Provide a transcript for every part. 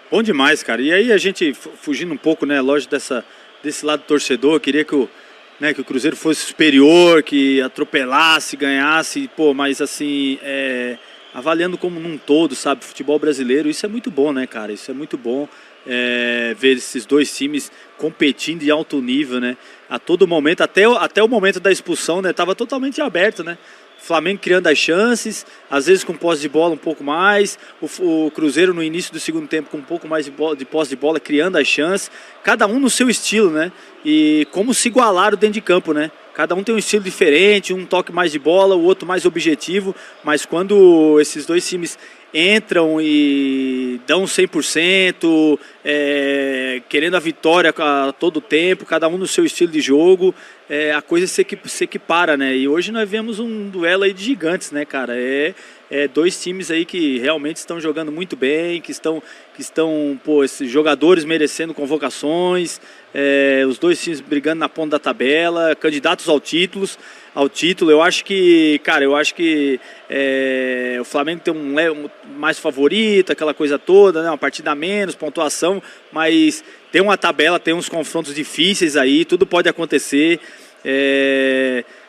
Bom demais, cara. E aí a gente, fugindo um pouco, né, lógico, desse lado torcedor, queria que o Cruzeiro fosse superior, que atropelasse, ganhasse, pô, mas assim, avaliando como num todo, sabe, futebol brasileiro, isso é muito bom, né, cara? Isso é muito bom, ver esses dois times competindo em alto nível, né? A todo momento, até o momento da expulsão, né, tava totalmente aberto, né? Flamengo criando as chances, às vezes com posse de bola um pouco mais, o Cruzeiro no início do segundo tempo com um pouco mais de posse de bola, criando as chances, cada um no seu estilo, né? E como se igualaram dentro de campo, né? Cada um tem um estilo diferente, um toque mais de bola, o outro mais objetivo, mas quando esses dois times entram e dão 100%, querendo a vitória a todo tempo, cada um no seu estilo de jogo, a coisa se equipara, né? E hoje nós vemos um duelo aí de gigantes, né, cara? Dois times aí que realmente estão jogando muito bem, que estão pô, esses jogadores merecendo convocações, os dois times brigando na ponta da tabela, candidatos ao título. Eu acho que, cara, o Flamengo tem um mais favorito, aquela coisa toda, né? Uma partida a menos, pontuação, mas tem uma tabela, tem uns confrontos difíceis aí, tudo pode acontecer.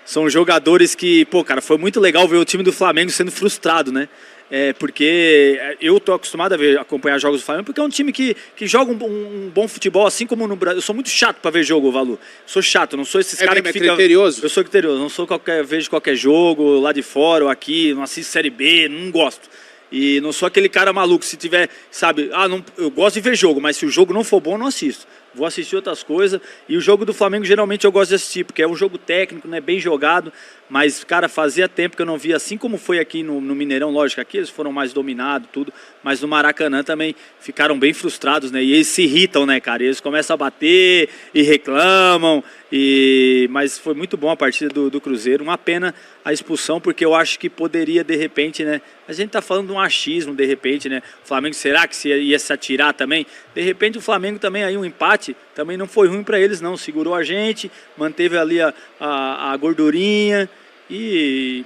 São jogadores que, pô, cara, foi muito legal ver o time do Flamengo sendo frustrado, né? Porque eu tô acostumado a acompanhar jogos do Flamengo, porque é um time que joga um bom futebol, assim como no Brasil. Eu sou muito chato para ver jogo, Valu. Sou chato, não sou esses caras que ficam... criterioso? Eu sou criterioso, não sou vejo qualquer jogo lá de fora ou aqui, não assisto Série B, não gosto. E não sou aquele cara maluco, se tiver, sabe, eu gosto de ver jogo, mas se o jogo não for bom, eu não assisto. Vou assistir outras coisas. E o jogo do Flamengo, geralmente, eu gosto de assistir, porque é um jogo técnico, né, bem jogado. Mas, cara, fazia tempo que eu não via, assim como foi aqui no Mineirão, lógico, aqui eles foram mais dominados, tudo. Mas no Maracanã também ficaram bem frustrados, né? E eles se irritam, né, cara? E eles começam a bater e reclamam. Mas foi muito bom a partida do Cruzeiro. Uma pena a expulsão, porque eu acho que poderia, de repente, né? A gente tá falando de um achismo, de repente, né? O Flamengo, será que ia se atirar também? De repente, o Flamengo também, aí um empate, também não foi ruim para eles, não. Segurou a gente, manteve ali a gordurinha. E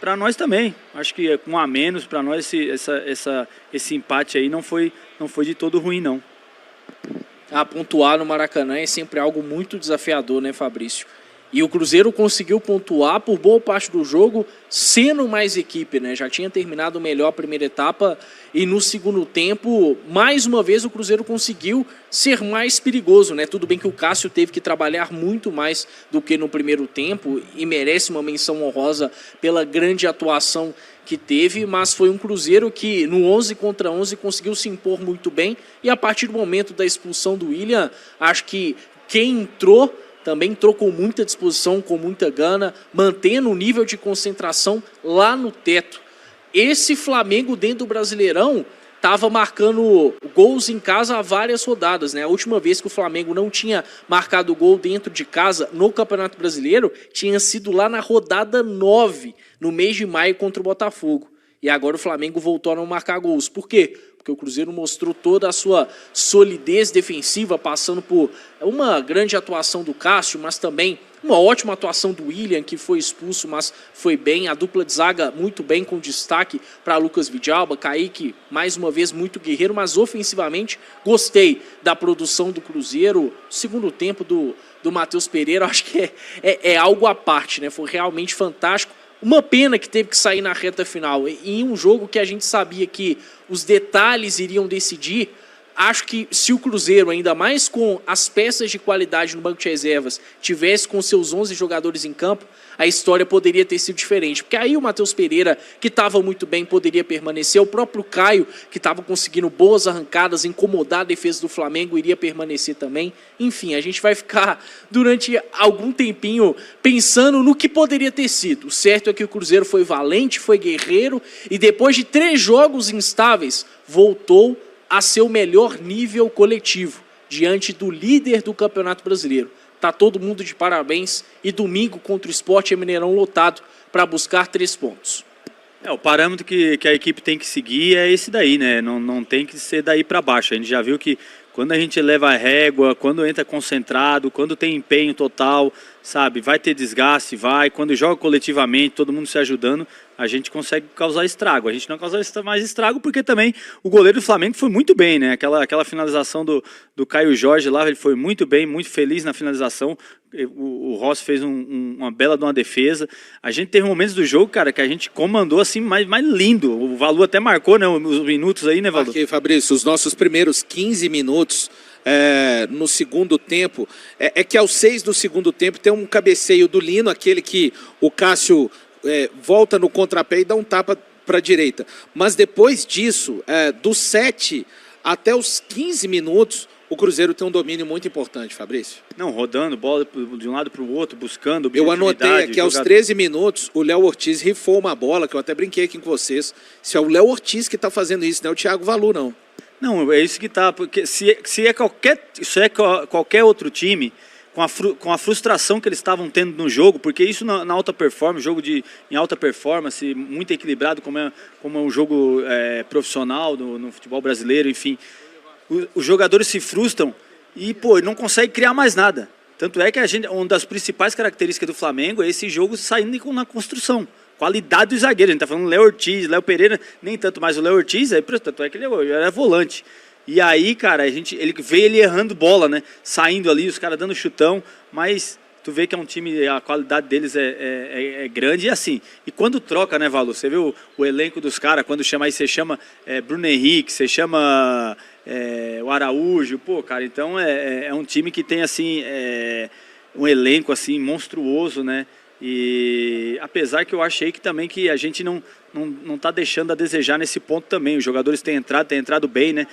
para nós também, acho que com um a menos, para nós esse empate aí não foi de todo ruim, não. Pontuar no Maracanã é sempre algo muito desafiador, né, Fabrício? E o Cruzeiro conseguiu pontuar por boa parte do jogo, sendo mais equipe, né? Já tinha terminado melhor a primeira etapa e no segundo tempo, mais uma vez, o Cruzeiro conseguiu ser mais perigoso, né? Tudo bem que o Cássio teve que trabalhar muito mais do que no primeiro tempo e merece uma menção honrosa pela grande atuação que teve, mas foi um Cruzeiro que no 11 contra 11 conseguiu se impor muito bem e a partir do momento da expulsão do William, acho que quem entrou também entrou com muita disposição, com muita gana, mantendo o nível de concentração lá no teto. Esse Flamengo dentro do Brasileirão estava marcando gols em casa há várias rodadas, né? A última vez que o Flamengo não tinha marcado gol dentro de casa no Campeonato Brasileiro tinha sido lá na rodada 9, no mês de maio contra o Botafogo. E agora o Flamengo voltou a não marcar gols. Por quê? Porque o Cruzeiro mostrou toda a sua solidez defensiva, passando por uma grande atuação do Cássio, mas também uma ótima atuação do William, que foi expulso, mas foi bem. A dupla de zaga muito bem, com destaque para Lucas Vidalba. Kaique, mais uma vez, muito guerreiro, mas ofensivamente gostei da produção do Cruzeiro. Segundo tempo do Matheus Pereira, acho que é algo à parte, né? Foi realmente fantástico. Uma pena que teve que sair na reta final. Em um jogo que a gente sabia que os detalhes iriam decidir, acho que se o Cruzeiro, ainda mais com as peças de qualidade no banco de reservas, tivesse com seus 11 jogadores em campo, a história poderia ter sido diferente. Porque aí o Matheus Pereira, que estava muito bem, poderia permanecer. O próprio Caio, que estava conseguindo boas arrancadas, incomodar a defesa do Flamengo, iria permanecer também. Enfim, a gente vai ficar durante algum tempinho pensando no que poderia ter sido. O certo é que o Cruzeiro foi valente, foi guerreiro, e depois de 3 jogos instáveis, voltou a seu melhor nível coletivo, diante do líder do Campeonato Brasileiro. Tá todo mundo de parabéns e domingo contra o Sport é Mineirão lotado para buscar 3 pontos. O parâmetro que a equipe tem que seguir é esse daí, né? Não tem que ser daí para baixo. A gente já viu que quando a gente leva a régua, quando entra concentrado, quando tem empenho total, sabe? Vai ter desgaste, vai. Quando joga coletivamente, todo mundo se ajudando, a gente consegue causar estrago. A gente não causa mais estrago porque também o goleiro do Flamengo foi muito bem, né? Aquela finalização do Caio Jorge lá, ele foi muito bem, muito feliz na finalização. O Rossi fez uma bela de uma defesa. A gente teve momentos do jogo, cara, que a gente comandou assim, mais lindo. O Valu até marcou, né, os minutos aí, né, Valu? Ok, Fabrício, os nossos primeiros 15 minutos no segundo tempo, que aos 6 do segundo tempo tem um cabeceio do Lino, aquele que o Cássio volta no contrapé e dá um tapa para a direita. Mas depois disso, dos 7 até os 15 minutos, o Cruzeiro tem um domínio muito importante, Fabrício. Não, rodando, bola de um lado para o outro, buscando objetividade. Eu anotei aqui, aos 13 minutos, o Léo Ortiz rifou uma bola, que eu até brinquei aqui com vocês. Se é o Léo Ortiz que está fazendo isso, não é o Thiago Valu, não. Não, é isso que tá, porque se é qualquer outro time, com a frustração que eles estavam tendo no jogo, porque isso na alta performance, jogo em alta performance, muito equilibrado, como é um jogo profissional no futebol brasileiro, enfim, os jogadores se frustram e, não conseguem criar mais nada. Tanto é que uma das principais características do Flamengo é esse jogo saindo na construção. Qualidade dos zagueiros, a gente tá falando Léo Ortiz, Léo Pereira, nem tanto mais o Léo Ortiz, tanto é que ele era volante. E aí, cara, ele veio errando bola, né? Saindo ali, os caras dando chutão, mas tu vê que é um time, a qualidade deles é grande e assim. E quando troca, né, Valu? Você vê o elenco dos caras, quando chama aí, você chama Bruno Henrique, você chama o Araújo, cara, então é um time que tem, assim, um elenco, assim, monstruoso, né? E apesar que eu achei que também que a gente não tá deixando a desejar nesse ponto também. Os jogadores têm entrado bem, né?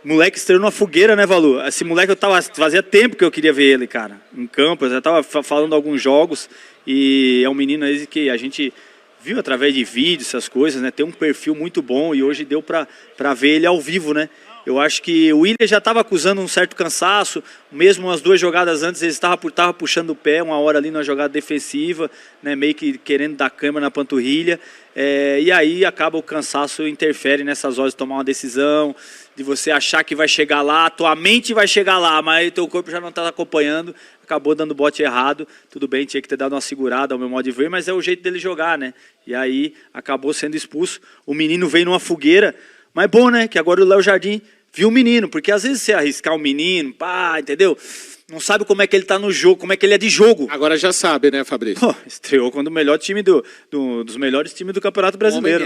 Moleque estreou numa fogueira, né, Valu? Esse moleque fazia tempo que eu queria ver ele, cara, em campo. Eu já tava falando alguns jogos e é um menino aí que a gente viu através de vídeos, essas coisas, né? Tem um perfil muito bom e hoje deu pra ver ele ao vivo, né? Eu acho que o Willian já estava acusando um certo cansaço, mesmo as 2 jogadas antes ele estava puxando o pé, uma hora ali na jogada defensiva, né, meio que querendo dar câimbra na panturrilha, e aí acaba o cansaço, interfere nessas horas de tomar uma decisão, de você achar que vai chegar lá, tua mente vai chegar lá, mas teu corpo já não está acompanhando, acabou dando bote errado, tudo bem, tinha que ter dado uma segurada ao meu modo de ver, mas é o jeito dele jogar, né, e aí acabou sendo expulso, o menino veio numa fogueira, mas bom, né, que agora o Léo Jardim viu o menino, porque às vezes você arriscar o menino, entendeu? Não sabe como é que ele tá no jogo, como é que ele é de jogo. Agora já sabe, né, Fabrício? Estreou quando o melhor time dos melhores times do Campeonato Brasileiro.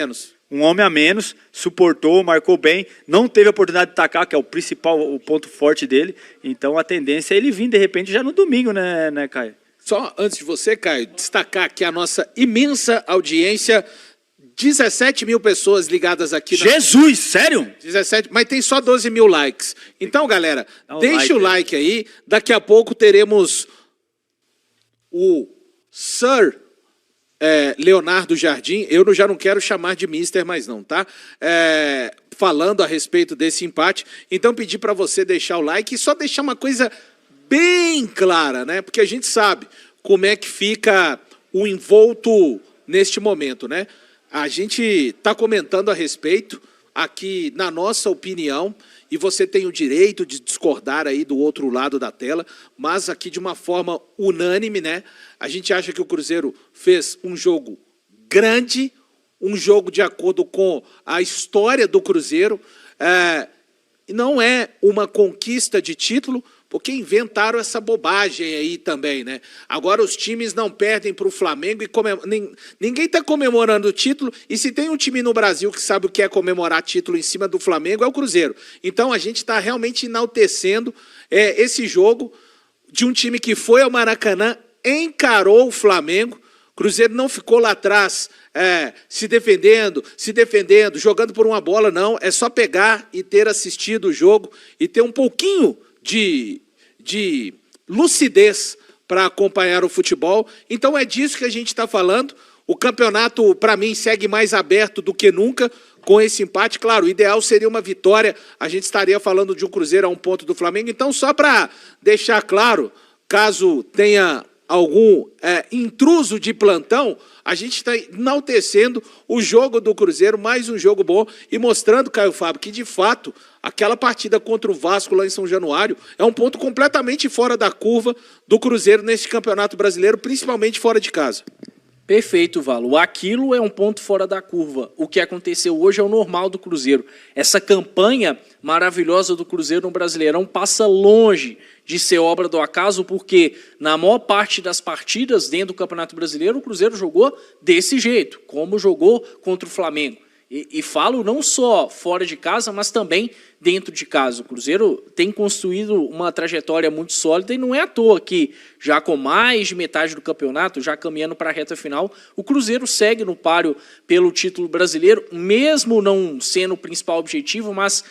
Um homem a menos, suportou, marcou bem, não teve a oportunidade de atacar, que é o ponto forte dele. Então a tendência é ele vir de repente já no domingo, né, Caio? Só antes de você, Caio, destacar aqui a nossa imensa audiência. 17 mil pessoas ligadas aqui. Jesus, sério? 17, mas tem só 12 mil likes. Então, galera, deixa o like aí. Daqui a pouco teremos o Sir Leonardo Jardim. Eu já não quero chamar de Mister mais não, tá? Falando a respeito desse empate. Então, pedir para você deixar o like e só deixar uma coisa bem clara, né? Porque a gente sabe como é que fica o envolto neste momento, né? A gente está comentando a respeito aqui na nossa opinião e você tem o direito de discordar aí do outro lado da tela, mas aqui de uma forma unânime, né? A gente acha que o Cruzeiro fez um jogo grande, um jogo de acordo com a história do Cruzeiro. Não é uma conquista de título, porque inventaram essa bobagem aí também, né? Agora os times não perdem para o Flamengo e ninguém está comemorando o título, e se tem um time no Brasil que sabe o que é comemorar título em cima do Flamengo, é o Cruzeiro. Então a gente está realmente enaltecendo esse jogo de um time que foi ao Maracanã, encarou o Flamengo. Cruzeiro não ficou lá atrás se defendendo, jogando por uma bola, não. É só pegar e ter assistido o jogo e ter um pouquinho de lucidez para acompanhar o futebol. Então é disso que a gente está falando. O campeonato, para mim, segue mais aberto do que nunca com esse empate. Claro, o ideal seria uma vitória. A gente estaria falando de um Cruzeiro a 1 ponto do Flamengo. Então, só para deixar claro, caso tenha algum intruso de plantão, a gente está enaltecendo o jogo do Cruzeiro, mais um jogo bom, e mostrando, Caio Fábio, que de fato aquela partida contra o Vasco lá em São Januário é um ponto completamente fora da curva do Cruzeiro neste Campeonato Brasileiro, principalmente fora de casa. Perfeito, Valo. Aquilo é um ponto fora da curva. O que aconteceu hoje é o normal do Cruzeiro. Essa campanha maravilhosa do Cruzeiro no Brasileirão passa longe de ser obra do acaso, porque na maior parte das partidas dentro do Campeonato Brasileiro, o Cruzeiro jogou desse jeito, como jogou contra o Flamengo. E falo não só fora de casa, mas também dentro de casa. O Cruzeiro tem construído uma trajetória muito sólida e não é à toa que, já com mais de metade do campeonato, já caminhando para a reta final, o Cruzeiro segue no páreo pelo título brasileiro, mesmo não sendo o principal objetivo, mas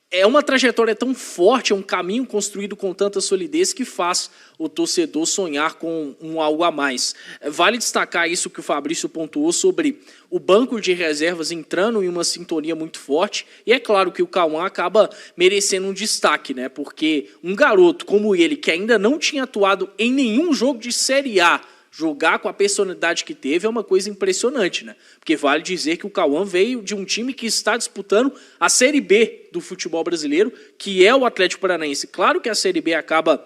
é uma trajetória tão forte, é um caminho construído com tanta solidez que faz o torcedor sonhar com um algo a mais. Vale destacar isso que o Fabrício pontuou sobre o banco de reservas entrando em uma sintonia muito forte, e é claro que o Cauã acaba merecendo um destaque, né? Porque um garoto como ele, que ainda não tinha atuado em nenhum jogo de Série A, jogar com a personalidade que teve é uma coisa impressionante, né? Porque vale dizer que o Cauã veio de um time que está disputando a Série B do futebol brasileiro, que é o Atlético Paranaense. Claro que a Série B acaba,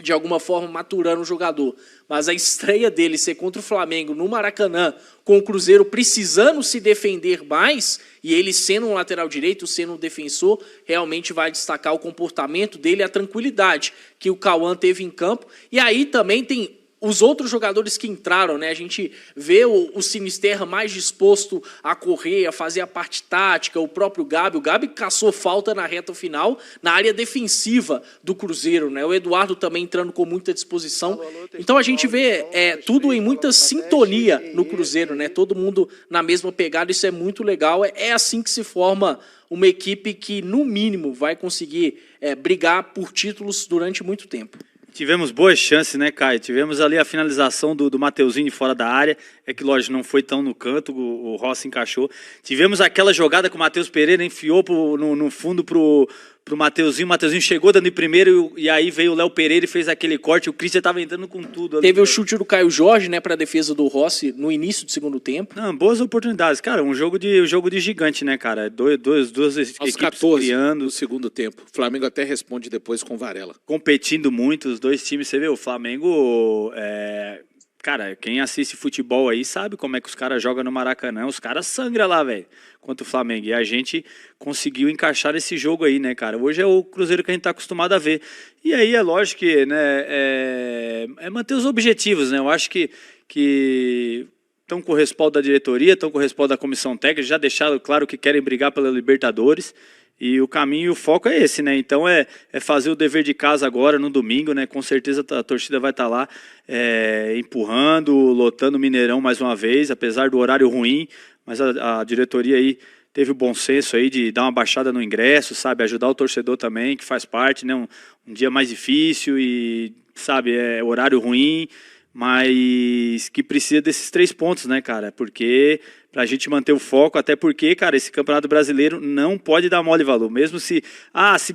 de alguma forma, maturando o jogador, mas a estreia dele ser contra o Flamengo no Maracanã, com o Cruzeiro precisando se defender mais, e ele sendo um lateral direito, sendo um defensor, realmente vai destacar o comportamento dele, a tranquilidade que o Cauã teve em campo. E aí também tem os outros jogadores que entraram, né? A gente vê o Sinisterra mais disposto a correr, a fazer a parte tática, o próprio Gabi. O Gabi caçou falta na reta final, na área defensiva do Cruzeiro, né? O Eduardo também entrando com muita disposição. Então a gente vê tudo em muita sintonia no Cruzeiro, né? Todo mundo na mesma pegada, isso é muito legal. É assim que se forma uma equipe que, no mínimo, vai conseguir brigar por títulos durante muito tempo. Tivemos boas chances, né, Caio? Tivemos ali a finalização do Mateuzinho fora da área. É que, lógico, não foi tão no canto, o Rossi encaixou. Tivemos aquela jogada que o Matheus Pereira enfiou no fundo pro Mateuzinho. O Mateuzinho chegou dando em primeiro e aí veio o Léo Pereira e fez aquele corte. O Christian estava entrando com tudo. Teve o chute do Caio Jorge, né, para a defesa do Rossi no início do segundo tempo. Não, boas oportunidades. Cara, um jogo de gigante, né, cara? Duas equipes 14 criando. no segundo tempo. O Flamengo até responde depois com Varela. Competindo muito, os dois times. Você vê, o Flamengo... Cara, quem assiste futebol aí sabe como é que os caras jogam no Maracanã. Os caras sangram lá, velho, contra o Flamengo. E a gente conseguiu encaixar esse jogo aí, né, cara? Hoje é o Cruzeiro que a gente tá acostumado a ver. E aí é lógico que, né, é manter os objetivos, né? Eu acho que estão com o respaldo da diretoria, estão com o respaldo da comissão técnica, já deixaram claro que querem brigar pela Libertadores. E o caminho e o foco é esse, né? Então é fazer o dever de casa agora, no domingo, né? Com certeza a torcida vai estar lá empurrando, lotando o Mineirão mais uma vez, apesar do horário ruim, mas a diretoria aí teve o bom senso aí de dar uma baixada no ingresso, sabe? Ajudar o torcedor também, que faz parte, né? Um dia mais difícil e, sabe, horário ruim, mas que precisa desses 3 pontos, né, cara? Porque pra gente manter o foco, até porque, cara, esse Campeonato Brasileiro não pode dar mole valor. Mesmo se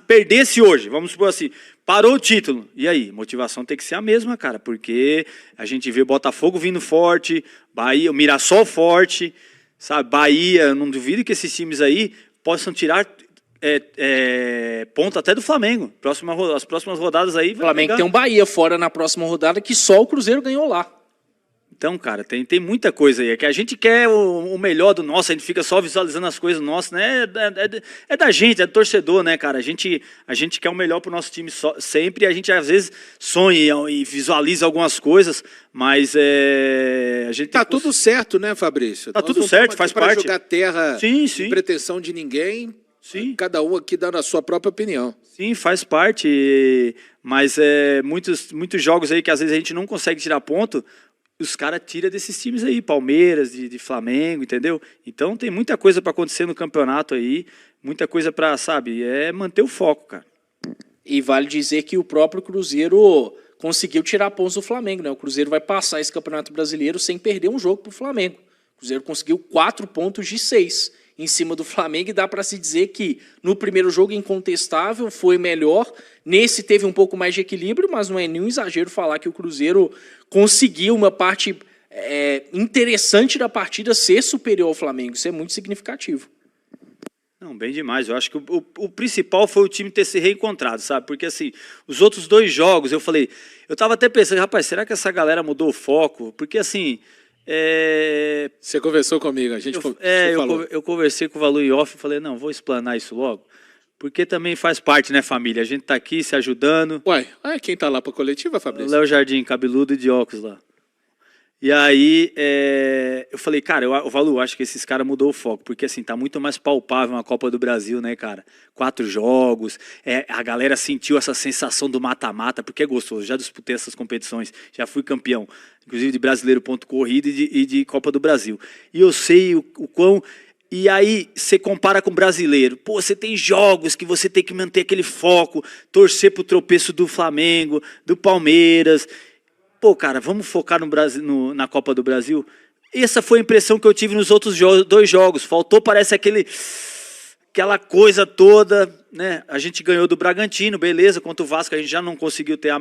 perdesse hoje, vamos supor assim, parou o título. E aí? Motivação tem que ser a mesma, cara, porque a gente vê Botafogo vindo forte, Bahia, o Mirassol forte, sabe? Bahia, não duvido que esses times aí possam tirar ponto até do Flamengo. As próximas rodadas aí... O Flamengo tem um Bahia fora na próxima rodada que só o Cruzeiro ganhou lá. Então, cara, tem muita coisa aí. É que a gente quer o melhor do nosso, a gente fica só visualizando as coisas nossas, né? É da gente, é do torcedor, né, cara? A gente quer o melhor pro nosso time sempre, e a gente às vezes sonha e visualiza algumas coisas, mas a gente... Tá tudo certo, né, Fabrício? Tá tudo certo, faz parte. Para jogar terra sem pretensão de ninguém, sim. Cada um aqui dando a sua própria opinião. Sim, faz parte, mas muitos jogos aí que às vezes a gente não consegue tirar ponto, os caras tiram desses times aí, Palmeiras, de Flamengo, entendeu? Então tem muita coisa para acontecer no campeonato aí, muita coisa para, sabe, manter o foco, cara. E vale dizer que o próprio Cruzeiro conseguiu tirar pontos do Flamengo, né? O Cruzeiro vai passar esse Campeonato Brasileiro sem perder um jogo pro Flamengo. O Cruzeiro conseguiu 4 pontos de 6 em cima do Flamengo, e dá para se dizer que no primeiro jogo incontestável foi melhor, nesse teve um pouco mais de equilíbrio, mas não é nenhum exagero falar que o Cruzeiro conseguiu uma parte interessante da partida ser superior ao Flamengo, isso é muito significativo. Não, bem demais, eu acho que o principal foi o time ter se reencontrado, sabe, porque assim, os outros 2 jogos, eu tava até pensando, rapaz, será que essa galera mudou o foco? Porque assim... Você conversou comigo, a gente falou. Eu conversei com o Valu em off e falei, não, vou explanar isso logo, porque também faz parte, né, família? A gente tá aqui se ajudando. Uai, quem tá lá pra coletiva, Fabrício? Léo Jardim, cabeludo e de óculos lá. E aí, eu falei, cara, o Valu, acho que esses caras mudou o foco, porque assim, tá muito mais palpável uma Copa do Brasil, né, cara? 4 jogos, a galera sentiu essa sensação do mata-mata, porque é gostoso, já disputei essas competições, já fui campeão, inclusive de brasileiro ponto corrida e de Copa do Brasil. E eu sei o quão... E aí, você compara com o brasileiro. Pô, você tem jogos que você tem que manter aquele foco, torcer pro tropeço do Flamengo, do Palmeiras... Pô, cara, vamos focar no Brasil, na Copa do Brasil? Essa foi a impressão que eu tive nos outros 2 jogos. Faltou, parece, aquela coisa toda, né? A gente ganhou do Bragantino, beleza. Contra o Vasco a gente já não conseguiu ter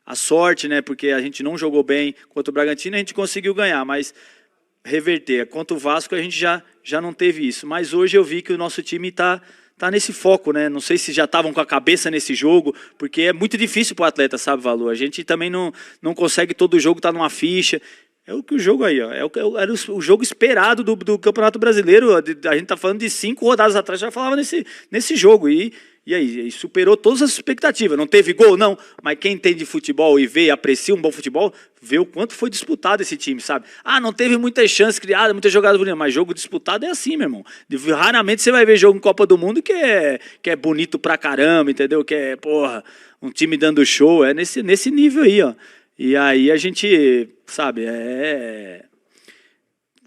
a sorte, né? Porque a gente não jogou bem contra o Bragantino, a gente conseguiu ganhar, mas reverter. Contra o Vasco a gente já não teve isso. Mas hoje eu vi que o nosso time tá nesse foco, né? Não sei se já estavam com a cabeça nesse jogo, porque é muito difícil para o atleta, sabe, Valu? A gente também não consegue todo jogo estar numa ficha. É o que o jogo aí, ó. Era o jogo esperado do Campeonato Brasileiro. A gente tá falando de 5 rodadas atrás, já falava nesse jogo. E aí, superou todas as expectativas. Não teve gol, não. Mas quem entende de futebol e vê e aprecia um bom futebol, vê o quanto foi disputado esse time, sabe? Não teve muitas chances criadas, muitas jogadas bonitas. Mas jogo disputado é assim, meu irmão. Raramente você vai ver jogo em Copa do Mundo que é bonito pra caramba, entendeu? Que é, porra, um time dando show. É nesse nível aí, ó. E aí a gente, sabe,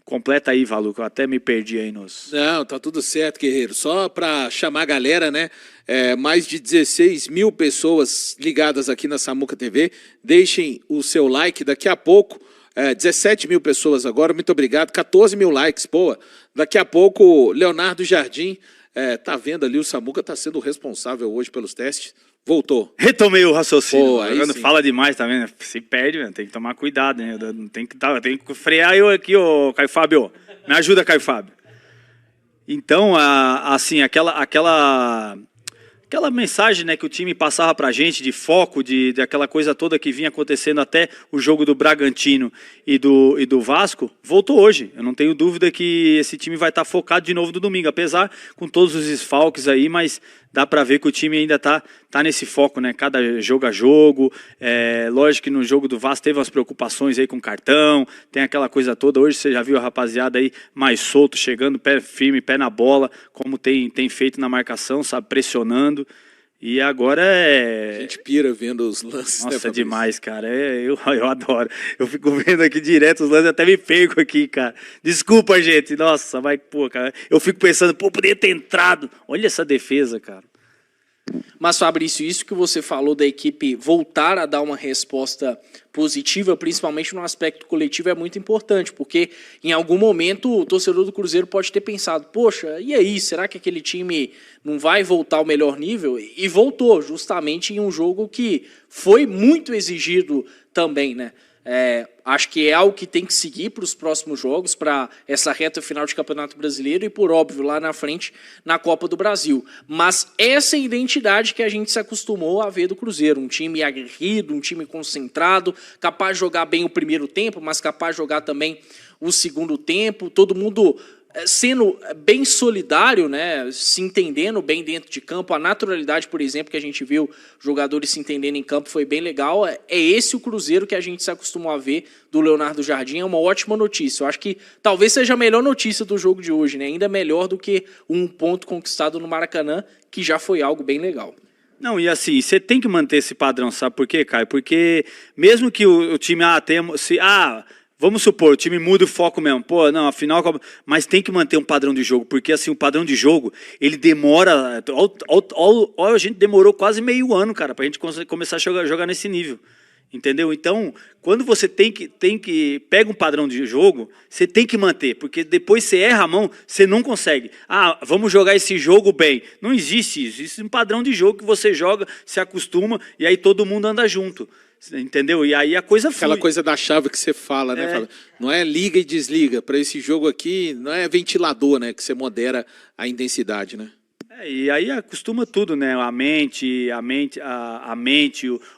completa aí, Valu, que eu até me perdi aí nos... Não, tá tudo certo, guerreiro. Só para chamar a galera, né? Mais de 16 mil pessoas ligadas aqui na Samuca TV. Deixem o seu like daqui a pouco. 17 mil pessoas agora, muito obrigado. 14 mil likes, boa. Daqui a pouco, Leonardo Jardim, tá vendo ali, o Samuca tá sendo responsável hoje pelos testes. Voltou. Retomei o raciocínio. Pô, Quando fala demais também, né? Se perde, né? Tem que tomar cuidado, né? Tem que frear eu aqui, ô Caio Fábio. Me ajuda, Caio Fábio. Então, assim, aquela mensagem, né, que o time passava pra gente de foco, de aquela coisa toda que vinha acontecendo até o jogo do Bragantino e do Vasco, voltou hoje. Eu não tenho dúvida que esse time vai estar focado de novo no domingo, apesar com todos os desfalques aí, mas dá pra ver que o time ainda tá nesse foco, né? Cada jogo a jogo. Lógico que no jogo do Vasco teve umas preocupações aí com cartão, tem aquela coisa toda. Hoje você já viu a rapaziada aí mais solto, chegando, pé firme, pé na bola, como tem feito na marcação, sabe? Pressionando. E agora A gente pira vendo os lances. Nossa, né, demais, cara. Eu adoro. Eu fico vendo aqui direto os lances, até me perco aqui, cara. Desculpa, gente. Nossa, mas, pô, cara. Eu fico pensando, pô, poderia ter entrado. Olha essa defesa, cara. Mas, Fabrício, isso que você falou da equipe voltar a dar uma resposta positiva, principalmente no aspecto coletivo, é muito importante, porque em algum momento o torcedor do Cruzeiro pode ter pensado, poxa, e aí, será que aquele time não vai voltar ao melhor nível? E voltou, justamente em um jogo que foi muito exigido também, né? Acho que é algo que tem que seguir para os próximos jogos, para essa reta final de Campeonato Brasileiro e, por óbvio, lá na frente, na Copa do Brasil. Mas essa é a identidade que a gente se acostumou a ver do Cruzeiro. Um time aguerrido, um time concentrado, capaz de jogar bem o primeiro tempo, mas capaz de jogar também o segundo tempo. Todo mundo sendo bem solidário, né, se entendendo bem dentro de campo. A naturalidade, por exemplo, que a gente viu jogadores se entendendo em campo foi bem legal. É esse o Cruzeiro que a gente se acostumou a ver do Leonardo Jardim. É uma ótima notícia. Eu acho que talvez seja a melhor notícia do jogo de hoje, né? Ainda melhor do que um ponto conquistado no Maracanã, que já foi algo bem legal. Não, e assim, você tem que manter esse padrão, sabe por quê, Caio? Porque mesmo que o time, vamos supor, o time muda o foco mesmo. Pô, não, afinal... Mas tem que manter um padrão de jogo, porque assim, o padrão de jogo, ele demora... A gente demorou quase meio ano, cara, pra gente começar a jogar nesse nível. Entendeu? Então, quando você pega um padrão de jogo, você tem que manter, porque depois você erra a mão, você não consegue. Vamos jogar esse jogo bem. Não existe isso. Existe um padrão de jogo que você joga, se acostuma, e aí todo mundo anda junto. Entendeu? E aí a coisa flui. Aquela coisa da chave que você fala, né? Não é liga e desliga. Para esse jogo aqui, não é ventilador, né? Que você modera a intensidade, né? E aí acostuma tudo, né? A mente,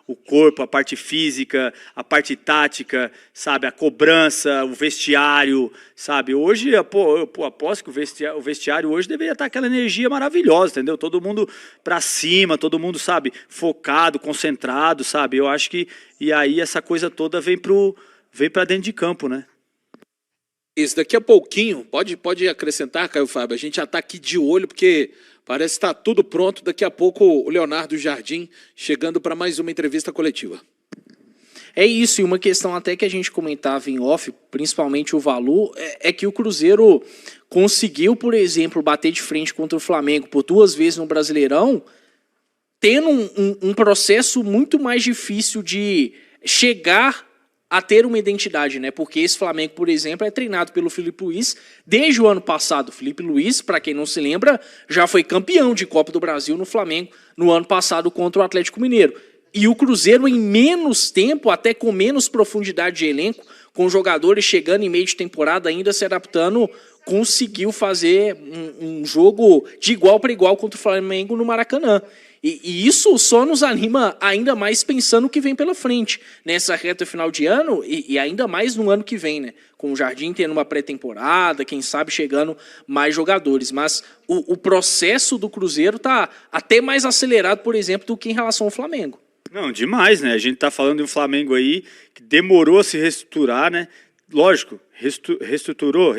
o corpo, a parte física, a parte tática, sabe? A cobrança, o vestiário, sabe? Hoje, eu aposto que o vestiário hoje deveria estar aquela energia maravilhosa, entendeu? Todo mundo pra cima, todo mundo, sabe? Focado, concentrado, sabe? Eu acho que... E aí essa coisa toda vem pra dentro de campo, né? Isso, daqui a pouquinho, pode acrescentar, Caio Fábio, a gente já está aqui de olho, porque parece que está tudo pronto. Daqui a pouco o Leonardo Jardim chegando para mais uma entrevista coletiva. É isso, e uma questão até que a gente comentava em off, principalmente o valor, é que o Cruzeiro conseguiu, por exemplo, bater de frente contra o Flamengo por 2 vezes no Brasileirão, tendo um processo muito mais difícil de chegar a ter uma identidade, né? Porque esse Flamengo, por exemplo, é treinado pelo Felipe Luiz desde o ano passado. O Felipe Luiz, para quem não se lembra, já foi campeão de Copa do Brasil no Flamengo no ano passado contra o Atlético Mineiro. E o Cruzeiro, em menos tempo, até com menos profundidade de elenco, com jogadores chegando em meio de temporada, ainda se adaptando, conseguiu fazer um jogo de igual para igual contra o Flamengo no Maracanã. E isso só nos anima ainda mais pensando o que vem pela frente, nessa reta final de ano e ainda mais no ano que vem, né? Com o Jardim tendo uma pré-temporada, quem sabe chegando mais jogadores. Mas o processo do Cruzeiro está até mais acelerado, por exemplo, do que em relação ao Flamengo. Não, demais, né? A gente tá falando de um Flamengo aí que demorou a se reestruturar, né? Lógico, reestruturou.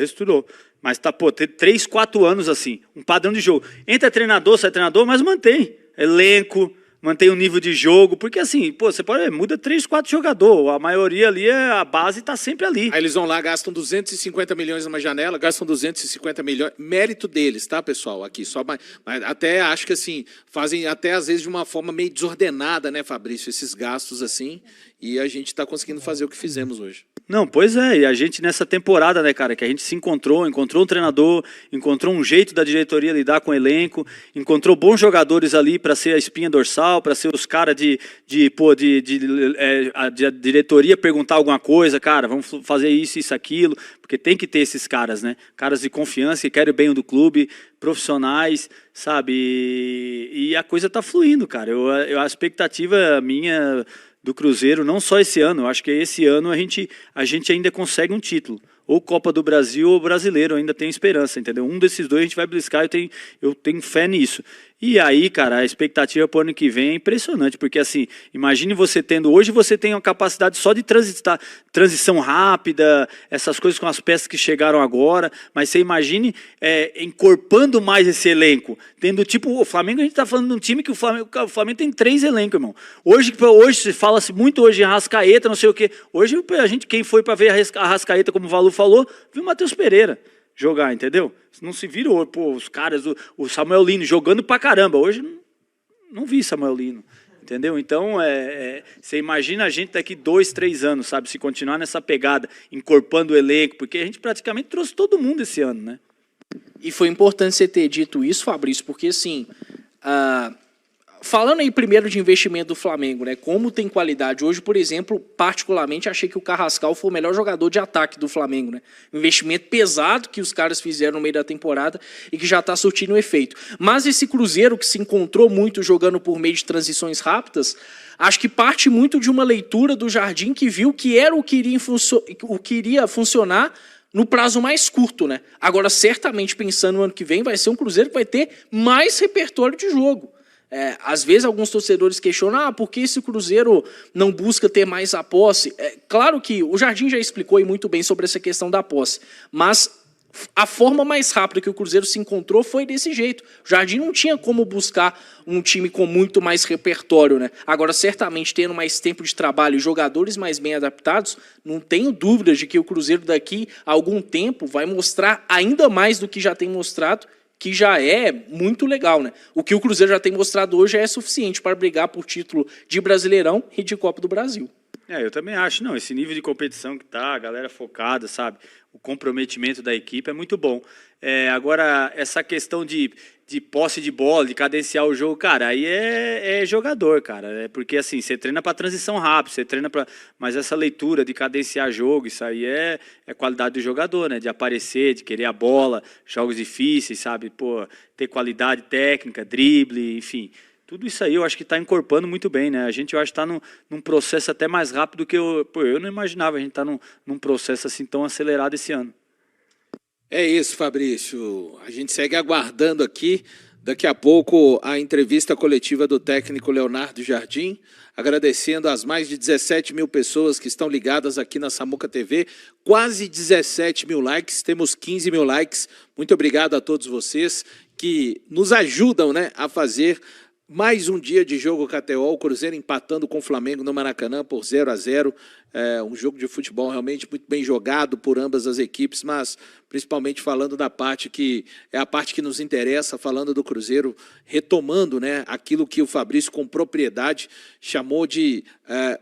Mas tá, tem 3, 4 anos assim, um padrão de jogo. Entra treinador, sai treinador, mas mantém elenco, mantém o nível de jogo, porque assim, você pode ver, muda 3, 4 jogadores, a maioria ali, a base tá sempre ali. Aí eles vão lá, gastam 250 milhões numa janela, gastam 250 milhões, mérito deles, tá, pessoal, aqui, só, mas até acho que assim, fazem até às vezes de uma forma meio desordenada, né, Fabrício, esses gastos assim, e a gente tá conseguindo fazer o que fizemos hoje. Não, pois é, e a gente nessa temporada, né, cara, que a gente se encontrou um treinador, encontrou um jeito da diretoria lidar com o elenco, encontrou bons jogadores ali para ser a espinha dorsal, para ser os caras a diretoria perguntar alguma coisa, cara, vamos fazer isso, aquilo, porque tem que ter esses caras, né, caras de confiança que querem o bem do clube, profissionais, sabe, e a coisa tá fluindo, cara, a expectativa minha do Cruzeiro, não só esse ano, eu acho que esse ano a gente ainda consegue um título, ou Copa do Brasil ou Brasileiro, ainda tem esperança, entendeu? Um desses dois a gente vai beliscar, eu tenho fé nisso. E aí, cara, a expectativa para o ano que vem é impressionante, porque assim, imagine hoje você tem uma capacidade só de transição rápida, essas coisas com as peças que chegaram agora, mas você imagine encorpando mais esse elenco, tendo o Flamengo, a gente está falando de um time que o Flamengo tem 3 elencos, irmão. Hoje se fala-se muito hoje em Arrascaeta, não sei o quê. Hoje quem foi para ver a Arrascaeta, como o Valu falou, viu o Matheus Pereira jogar, entendeu? Não se virou, os caras, o Samuel Lino jogando pra caramba. Hoje não vi Samuel Lino, entendeu? Então, você imagina a gente daqui 2, 3 anos, sabe? Se continuar nessa pegada, encorpando o elenco, porque a gente praticamente trouxe todo mundo esse ano, né? E foi importante você ter dito isso, Fabrício, porque assim, falando aí primeiro de investimento do Flamengo, né? Como tem qualidade. Hoje, por exemplo, particularmente, achei que o Carrascal foi o melhor jogador de ataque do Flamengo, né? Investimento pesado que os caras fizeram no meio da temporada e que já está surtindo efeito. Mas esse Cruzeiro que se encontrou muito jogando por meio de transições rápidas, acho que parte muito de uma leitura do Jardim que viu que era o que iria funcionar no prazo mais curto, né? Agora, certamente, pensando no ano que vem, vai ser um Cruzeiro que vai ter mais repertório de jogo. Às vezes alguns torcedores questionam, por que esse Cruzeiro não busca ter mais a posse? Claro que o Jardim já explicou e muito bem sobre essa questão da posse, mas a forma mais rápida que o Cruzeiro se encontrou foi desse jeito. O Jardim não tinha como buscar um time com muito mais repertório, né? Agora, certamente, tendo mais tempo de trabalho e jogadores mais bem adaptados, não tenho dúvidas de que o Cruzeiro daqui a algum tempo vai mostrar ainda mais do que já tem mostrado, que já é muito legal, né? O que o Cruzeiro já tem mostrado hoje é suficiente para brigar por título de Brasileirão e de Copa do Brasil. Eu também acho, não, esse nível de competição que tá, a galera focada, sabe, o comprometimento da equipe é muito bom. Agora, essa questão de posse de bola, de cadenciar o jogo, cara, aí é jogador, cara, porque assim, você treina para transição rápida, você treina para, mas essa leitura de cadenciar jogo, isso aí é qualidade do jogador, né, de aparecer, de querer a bola, jogos difíceis, sabe, pô, ter qualidade técnica, drible, enfim. Tudo isso aí eu acho que está encorpando muito bem, né? A gente, eu acho que está num processo até mais rápido que eu não imaginava. A gente está num processo assim tão acelerado esse ano. É isso, Fabrício. A gente segue aguardando aqui. Daqui a pouco a entrevista coletiva do técnico Leonardo Jardim, agradecendo as mais de 17 mil pessoas que estão ligadas aqui na Samuca TV. Quase 17 mil likes, temos 15 mil likes. Muito obrigado a todos vocês que nos ajudam, né, a fazer mais um dia de jogo KTO, o Cruzeiro empatando com o Flamengo no Maracanã por 0-0. Um jogo de futebol realmente muito bem jogado por ambas as equipes, mas principalmente falando da parte que é a parte que nos interessa, falando do Cruzeiro, retomando, né, aquilo que o Fabrício com propriedade chamou de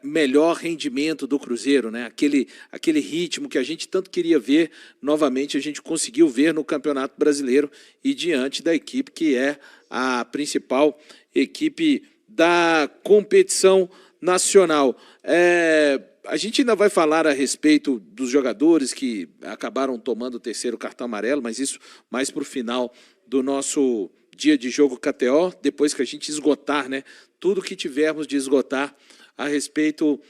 melhor rendimento do Cruzeiro, né, aquele ritmo que a gente tanto queria ver, novamente a gente conseguiu ver no Campeonato Brasileiro e diante da equipe que é a principal equipe da competição nacional. A gente ainda vai falar a respeito dos jogadores que acabaram tomando o terceiro cartão amarelo, mas isso mais para o final do nosso dia de jogo KTO, depois que a gente esgotar, né, tudo que tivermos de esgotar a respeito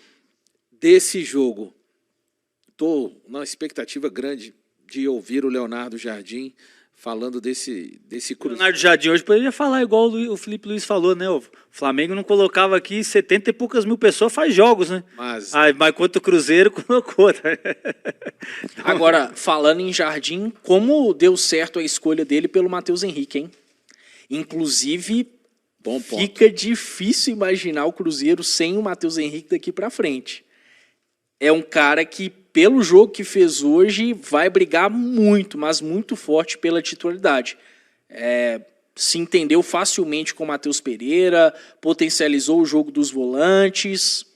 desse jogo. Estou numa expectativa grande de ouvir o Leonardo Jardim falando desse Cruzeiro. O Leonardo Jardim hoje poderia falar igual o Felipe Luiz falou, né? O Flamengo não colocava aqui 70 e poucas mil pessoas, faz jogos, né? Mas quanto o Cruzeiro colocou. Né? Agora, falando em Jardim, como deu certo a escolha dele pelo Matheus Henrique, hein? Inclusive, fica difícil imaginar o Cruzeiro sem o Matheus Henrique daqui para frente. É um cara que, pelo jogo que fez hoje, vai brigar muito, mas muito forte pela titularidade. Se entendeu facilmente com o Matheus Pereira, potencializou o jogo dos volantes.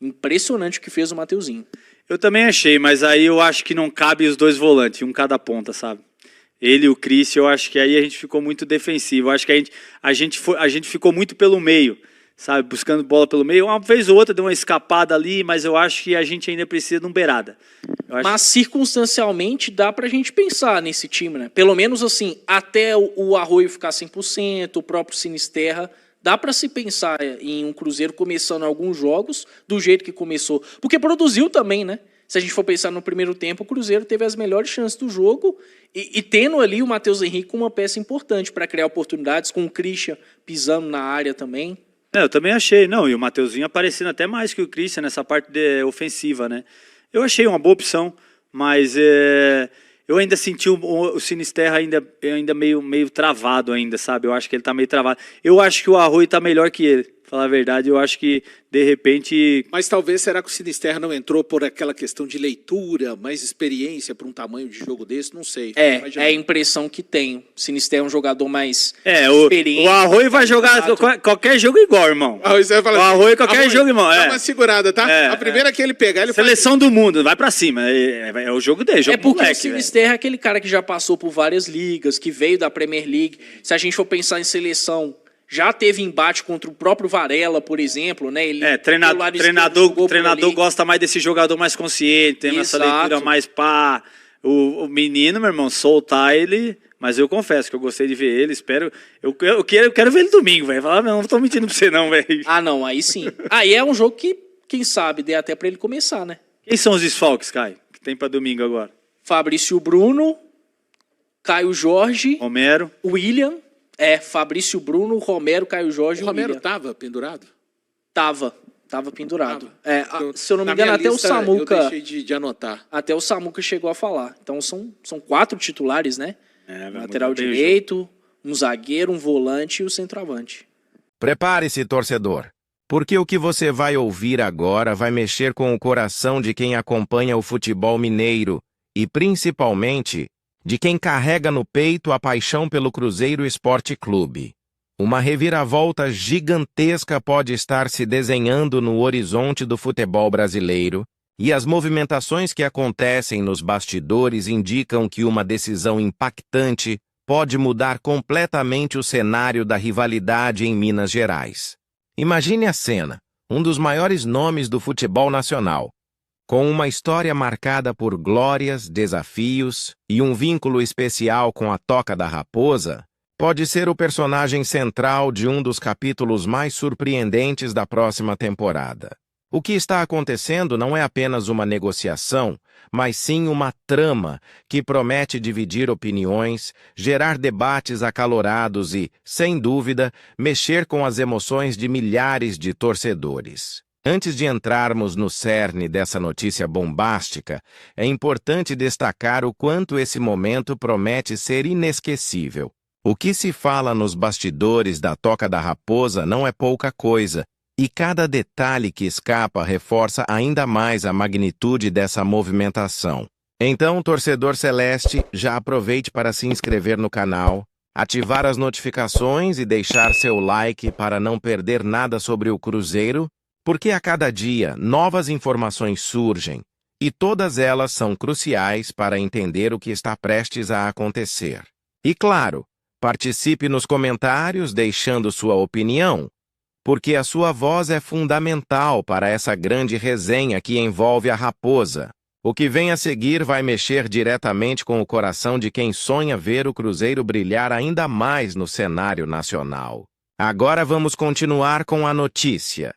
Impressionante o que fez o Mateuzinho. Eu também achei, mas aí eu acho que não cabe os dois volantes, um cada ponta, sabe? Ele e o Christian, eu acho que aí a gente ficou muito defensivo. Eu acho que a gente ficou muito pelo meio, sabe, buscando bola pelo meio. Uma vez ou outra deu uma escapada ali, mas eu acho que a gente ainda precisa de um beirada. Mas circunstancialmente dá pra gente pensar nesse time, né? Pelo menos assim, até o Arroio ficar 100%, o próprio Sinisterra, dá pra se pensar em um Cruzeiro começando alguns jogos do jeito que começou. Porque produziu também, né? Se a gente for pensar no primeiro tempo, o Cruzeiro teve as melhores chances do jogo e tendo ali o Matheus Henrique como uma peça importante para criar oportunidades, com o Christian pisando na área também. Eu também achei, não, e o Mateuzinho aparecendo até mais que o Christian nessa parte ofensiva, né? Eu achei uma boa opção, mas eu ainda senti o Sinisterra ainda meio travado ainda, sabe? Eu acho que ele tá meio travado. Eu acho que o Arroio tá melhor que ele, pra falar a verdade. Eu acho que, de repente... Mas talvez, será que o Sinisterra não entrou por aquela questão de leitura, mais experiência para um tamanho de jogo desse? Não sei. É a impressão que tem. O Sinisterra é um jogador mais experiente. O Arroio vai jogar qualquer jogo igual, irmão. O Arroio qualquer jogo igual. Dá uma segurada, tá? A primeira que ele pegar, ele Seleção do mundo, vai pra cima. É o jogo dele, jogo porque moleque, o Sinisterra é aquele cara que já passou por várias ligas, que veio da Premier League. Se a gente for pensar em seleção, já teve embate contra o próprio Varela, por exemplo, né? Treinador gosta mais desse jogador mais consciente, tem essa leitura mais pá. O menino, meu irmão, soltar ele... Mas eu confesso que eu gostei de ver ele, espero... Eu quero ver ele domingo, velho. Falar, não tô mentindo pra você não, velho. Ah, não, aí sim. Aí é um jogo que, quem sabe, dê até pra ele começar, né? Quem são os desfalques, Caio, que tem pra domingo agora? Fabrício Bruno, Caio Jorge... Romero. William... Fabrício Bruno, Romero, Caio Jorge e Romero estava pendurado? Tava pendurado. Se eu não me engano, até o Samuca... Eu deixei de anotar. Até o Samuca chegou a falar. Então são 4 titulares, né? Lateral direito, um zagueiro, um volante e o centroavante. Prepare-se, torcedor, porque o que você vai ouvir agora vai mexer com o coração de quem acompanha o futebol mineiro e, principalmente, de quem carrega no peito a paixão pelo Cruzeiro Esporte Clube. Uma reviravolta gigantesca pode estar se desenhando no horizonte do futebol brasileiro, e as movimentações que acontecem nos bastidores indicam que uma decisão impactante pode mudar completamente o cenário da rivalidade em Minas Gerais. Imagine a cena, um dos maiores nomes do futebol nacional, com uma história marcada por glórias, desafios e um vínculo especial com a Toca da Raposa, pode ser o personagem central de um dos capítulos mais surpreendentes da próxima temporada. O que está acontecendo não é apenas uma negociação, mas sim uma trama que promete dividir opiniões, gerar debates acalorados e, sem dúvida, mexer com as emoções de milhares de torcedores. Antes de entrarmos no cerne dessa notícia bombástica, é importante destacar o quanto esse momento promete ser inesquecível. O que se fala nos bastidores da Toca da Raposa não é pouca coisa, e cada detalhe que escapa reforça ainda mais a magnitude dessa movimentação. Então, torcedor celeste, já aproveite para se inscrever no canal, ativar as notificações e deixar seu like para não perder nada sobre o Cruzeiro, porque a cada dia novas informações surgem, e todas elas são cruciais para entender o que está prestes a acontecer. E claro, participe nos comentários deixando sua opinião, porque a sua voz é fundamental para essa grande resenha que envolve a Raposa. O que vem a seguir vai mexer diretamente com o coração de quem sonha ver o Cruzeiro brilhar ainda mais no cenário nacional. Agora vamos continuar com a notícia.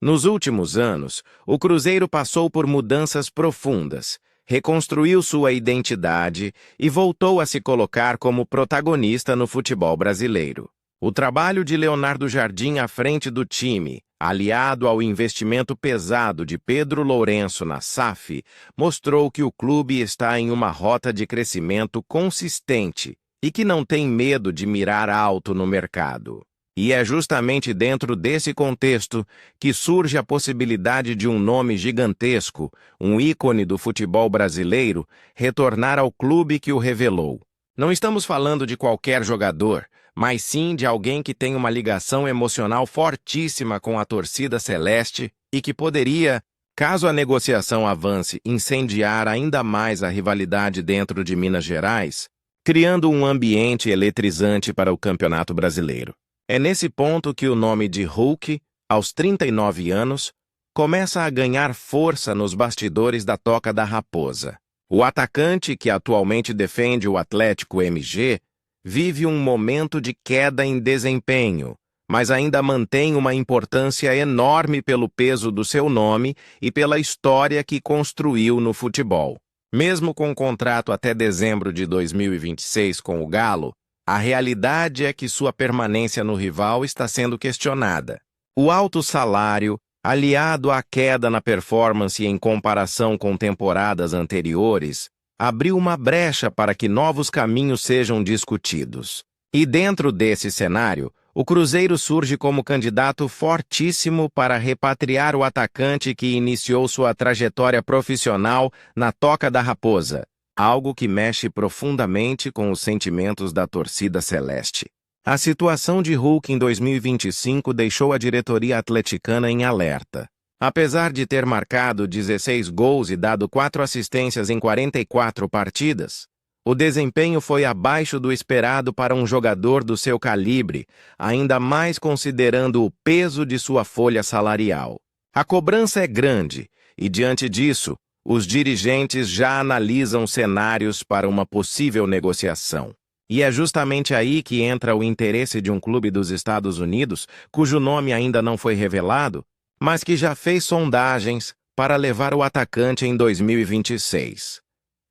Nos últimos anos, o Cruzeiro passou por mudanças profundas, reconstruiu sua identidade e voltou a se colocar como protagonista no futebol brasileiro. O trabalho de Leonardo Jardim à frente do time, aliado ao investimento pesado de Pedro Lourenço na SAF, mostrou que o clube está em uma rota de crescimento consistente e que não tem medo de mirar alto no mercado. E é justamente dentro desse contexto que surge a possibilidade de um nome gigantesco, um ícone do futebol brasileiro, retornar ao clube que o revelou. Não estamos falando de qualquer jogador, mas sim de alguém que tem uma ligação emocional fortíssima com a torcida celeste e que poderia, caso a negociação avance, incendiar ainda mais a rivalidade dentro de Minas Gerais, criando um ambiente eletrizante para o Campeonato Brasileiro. É nesse ponto que o nome de Hulk, aos 39 anos, começa a ganhar força nos bastidores da Toca da Raposa. O atacante, que atualmente defende o Atlético MG, vive um momento de queda em desempenho, mas ainda mantém uma importância enorme pelo peso do seu nome e pela história que construiu no futebol. Mesmo com um contrato até dezembro de 2026 com o Galo, a realidade é que sua permanência no rival está sendo questionada. O alto salário, aliado à queda na performance em comparação com temporadas anteriores, abriu uma brecha para que novos caminhos sejam discutidos. E dentro desse cenário, o Cruzeiro surge como candidato fortíssimo para repatriar o atacante que iniciou sua trajetória profissional na Toca da Raposa, algo que mexe profundamente com os sentimentos da torcida celeste. A situação de Hulk em 2025 deixou a diretoria atleticana em alerta. Apesar de ter marcado 16 gols e dado 4 assistências em 44 partidas, o desempenho foi abaixo do esperado para um jogador do seu calibre, ainda mais considerando o peso de sua folha salarial. A cobrança é grande e, diante disso, os dirigentes já analisam cenários para uma possível negociação. E é justamente aí que entra o interesse de um clube dos Estados Unidos, cujo nome ainda não foi revelado, mas que já fez sondagens para levar o atacante em 2026.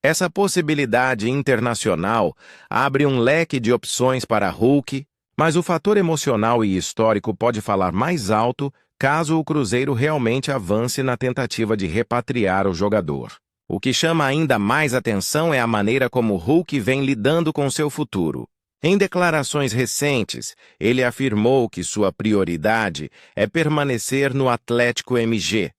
Essa possibilidade internacional abre um leque de opções para Hulk, mas o fator emocional e histórico pode falar mais alto caso o Cruzeiro realmente avance na tentativa de repatriar o jogador. O que chama ainda mais atenção é a maneira como Hulk vem lidando com seu futuro. Em declarações recentes, ele afirmou que sua prioridade é permanecer no Atlético MG,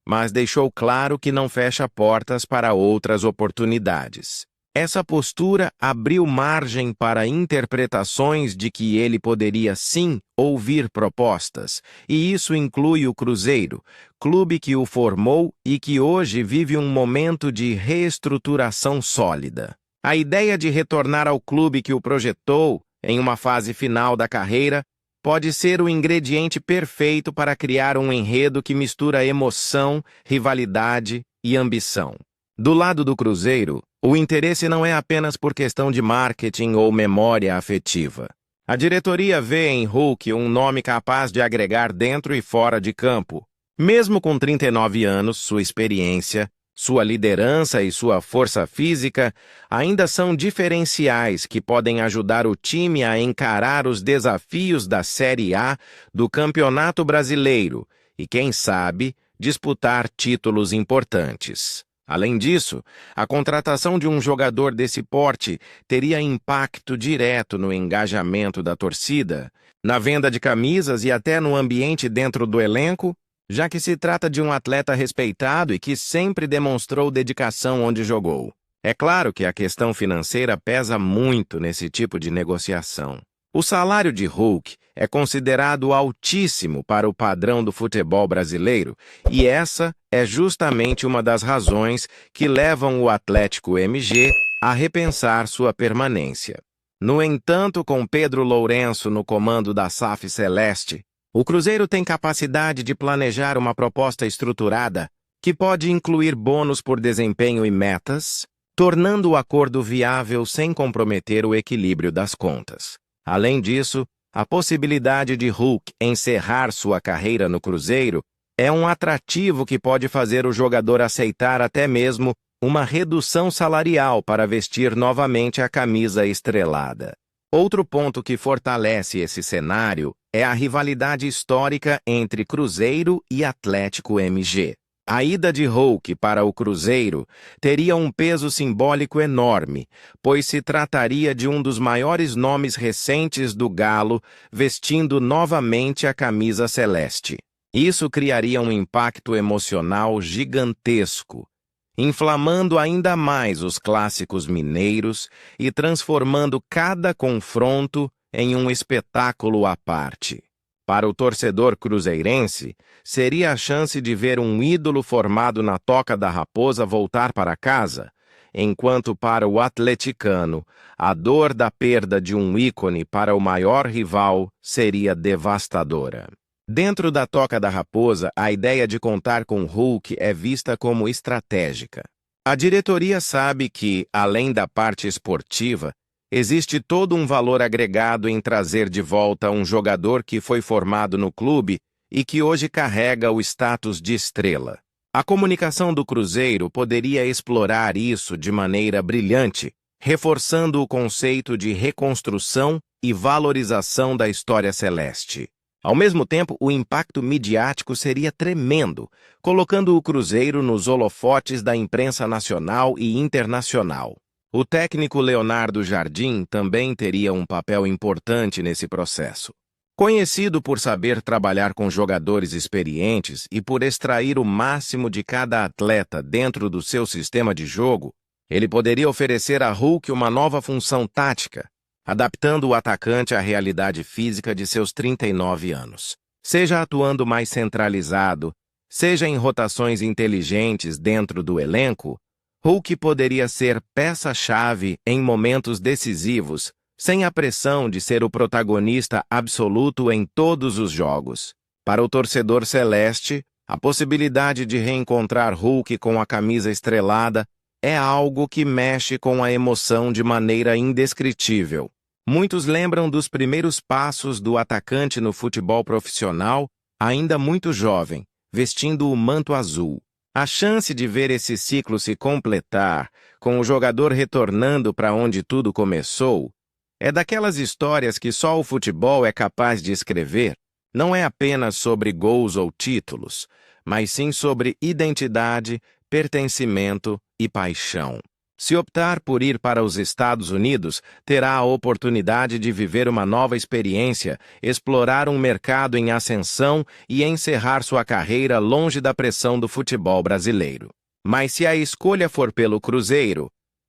mas deixou claro que não fecha portas para outras oportunidades. Essa postura abriu margem para interpretações de que ele poderia sim ouvir propostas, e isso inclui o Cruzeiro, clube que o formou e que hoje vive um momento de reestruturação sólida. A ideia de retornar ao clube que o projetou, em uma fase final da carreira, pode ser o ingrediente perfeito para criar um enredo que mistura emoção, rivalidade e ambição. Do lado do Cruzeiro, o interesse não é apenas por questão de marketing ou memória afetiva. A diretoria vê em Hulk um nome capaz de agregar dentro e fora de campo. Mesmo com 39 anos, sua experiência, sua liderança e sua força física ainda são diferenciais que podem ajudar o time a encarar os desafios da Série A do Campeonato Brasileiro e, quem sabe, disputar títulos importantes. Além disso, a contratação de um jogador desse porte teria impacto direto no engajamento da torcida, na venda de camisas e até no ambiente dentro do elenco, já que se trata de um atleta respeitado e que sempre demonstrou dedicação onde jogou. É claro que a questão financeira pesa muito nesse tipo de negociação. O salário de Hulk é considerado altíssimo para o padrão do futebol brasileiro, e essa é justamente uma das razões que levam o Atlético MG a repensar sua permanência. No entanto, com Pedro Lourenço no comando da SAF Celeste, o Cruzeiro tem capacidade de planejar uma proposta estruturada que pode incluir bônus por desempenho e metas, tornando o acordo viável sem comprometer o equilíbrio das contas. Além disso, a possibilidade de Hulk encerrar sua carreira no Cruzeiro é um atrativo que pode fazer o jogador aceitar até mesmo uma redução salarial para vestir novamente a camisa estrelada. Outro ponto que fortalece esse cenário é a rivalidade histórica entre Cruzeiro e Atlético MG. A ida de Hulk para o Cruzeiro teria um peso simbólico enorme, pois se trataria de um dos maiores nomes recentes do Galo vestindo novamente a camisa celeste. Isso criaria um impacto emocional gigantesco, inflamando ainda mais os clássicos mineiros e transformando cada confronto em um espetáculo à parte. Para o torcedor cruzeirense, seria a chance de ver um ídolo formado na Toca da Raposa voltar para casa, enquanto para o atleticano, a dor da perda de um ícone para o maior rival seria devastadora. Dentro da Toca da Raposa, a ideia de contar com Hulk é vista como estratégica. A diretoria sabe que, além da parte esportiva, existe todo um valor agregado em trazer de volta um jogador que foi formado no clube e que hoje carrega o status de estrela. A comunicação do Cruzeiro poderia explorar isso de maneira brilhante, reforçando o conceito de reconstrução e valorização da história celeste. Ao mesmo tempo, o impacto midiático seria tremendo, colocando o Cruzeiro nos holofotes da imprensa nacional e internacional. O técnico Leonardo Jardim também teria um papel importante nesse processo. Conhecido por saber trabalhar com jogadores experientes e por extrair o máximo de cada atleta dentro do seu sistema de jogo, ele poderia oferecer a Hulk uma nova função tática, adaptando o atacante à realidade física de seus 39 anos. Seja atuando mais centralizado, seja em rotações inteligentes dentro do elenco, Hulk poderia ser peça-chave em momentos decisivos, sem a pressão de ser o protagonista absoluto em todos os jogos. Para o torcedor celeste, a possibilidade de reencontrar Hulk com a camisa estrelada é algo que mexe com a emoção de maneira indescritível. Muitos lembram dos primeiros passos do atacante no futebol profissional, ainda muito jovem, vestindo o manto azul. A chance de ver esse ciclo se completar, com o jogador retornando para onde tudo começou, é daquelas histórias que só o futebol é capaz de escrever. Não é apenas sobre gols ou títulos, mas sim sobre identidade, pertencimento e paixão. Se optar por ir para os Estados Unidos, terá a oportunidade de viver uma nova experiência, explorar um mercado em ascensão e encerrar sua carreira longe da pressão do futebol brasileiro. Mas se a escolha for pelo Cruzeiro,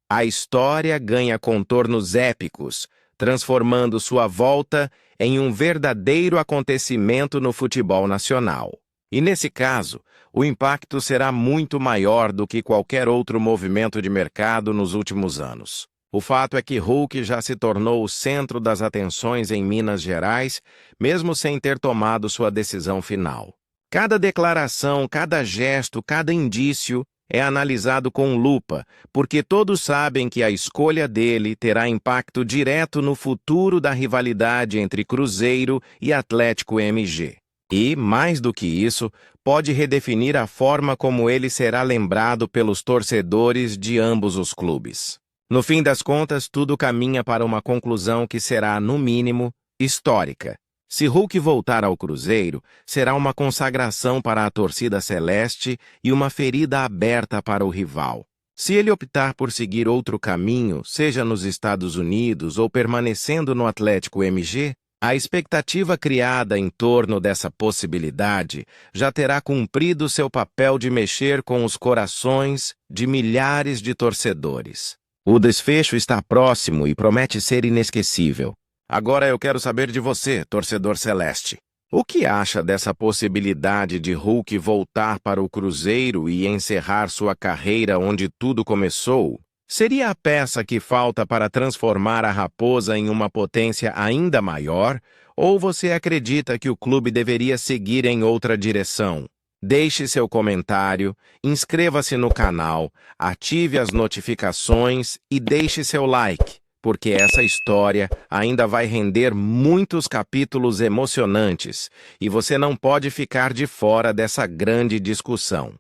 a história ganha contornos épicos, transformando sua volta em um verdadeiro acontecimento no futebol nacional. E nesse caso, o impacto será muito maior do que qualquer outro movimento de mercado nos últimos anos. O fato é que Hulk já se tornou o centro das atenções em Minas Gerais, mesmo sem ter tomado sua decisão final. Cada declaração, cada gesto, cada indício é analisado com lupa, porque todos sabem que a escolha dele terá impacto direto no futuro da rivalidade entre Cruzeiro e Atlético MG. E, mais do que isso, pode redefinir a forma como ele será lembrado pelos torcedores de ambos os clubes. No fim das contas, tudo caminha para uma conclusão que será, no mínimo, histórica. Se Hulk voltar ao Cruzeiro, será uma consagração para a torcida celeste e uma ferida aberta para o rival. Se ele optar por seguir outro caminho, seja nos Estados Unidos ou permanecendo no Atlético MG, a expectativa criada em torno dessa possibilidade já terá cumprido seu papel de mexer com os corações de milhares de torcedores. O desfecho está próximo e promete ser inesquecível. Agora eu quero saber de você, torcedor celeste. O que acha dessa possibilidade de Hulk voltar para o Cruzeiro e encerrar sua carreira onde tudo começou? Seria a peça que falta para transformar a Raposa em uma potência ainda maior? Ou você acredita que o clube deveria seguir em outra direção? Deixe seu comentário, inscreva-se no canal, ative as notificações e deixe seu like, porque essa história ainda vai render muitos capítulos emocionantes e você não pode ficar de fora dessa grande discussão.